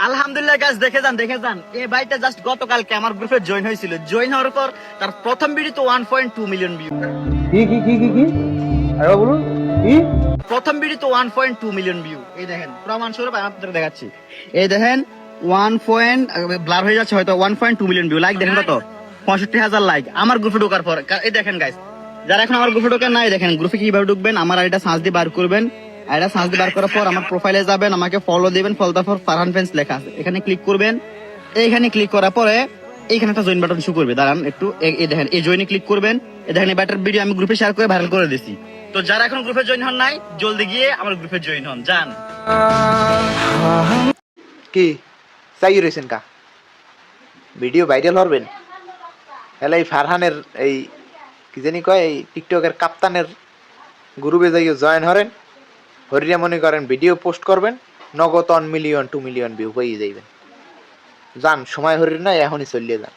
আলহামদুলিল্লাহ গাইস, দেখে যান এই ভাইটা জাস্ট গতকালকে আমার গ্রুপে জয়েন হয়েছিল। জয়েন হওয়ার পর তার প্রথম ভিডিও তো 1.2 মিলিয়ন ভিউ। কি আরে বলুন কি প্রথম ভিডিও তো 1.2 মিলিয়ন ভিউ। এই দেখেন প্রমাণ স্বরূপ আমি আপনাদের দেখাচ্ছি। এই দেখেন 1 পয়েন্ট ব্লার হয়ে যাচ্ছে হয়তো 1.2 মিলিয়ন ভিউ। লাইক দেখেন কত, 65,000 লাইক আমার গ্রুপে ঢোকার পর। এই দেখেন গাইস, যারা এখন আমার গ্রুপে ঢোকেন নাই, দেখেন গ্রুপে কিভাবে ঢুকবেন। আমার আইডিটা সার্চ দিয়ে বার করবেন। আইডিটা সার্চ দিয়ে বার করার পর আমার প্রোফাইলে যাবেন, আমাকে ফলো দিবেন। ফলো দেওয়ার পর ফারহান ফ্রেন্ডস লেখা আছে, এখানে ক্লিক করবেন। এইখানে ক্লিক করার পরে এইখানে একটা জয়েন বাটন শো করবে, দাঁড়ান একটু। এই দেখেন এই জয়েনে ক্লিক করবেন। এই দেখেন এই ব্যাটার ভিডিও আমি গ্রুপে শেয়ার করে ভাইরাল করে দিছি। তো যারা এখন গ্রুপে জয়েন হন নাই, জলদি গিয়ে আমার গ্রুপে জয়েন হন, যান। কি চাই রয়েছেন কা ভিডিও ভাইরাল হবেন এলাই ফারহানের এই কি জানি কয় এই টিকটকের কাপ্তানের গ্রুপে যাই জয়েন হরেন হরিয়া মনে করেন ভিডিও পোস্ট করবেন, নগদ 1 মিলিয়ন 2 মিলিয়ন ভিউ হয়ে যাইবেন। যান, সময় হরির না, এখনই চলিয়ে যান।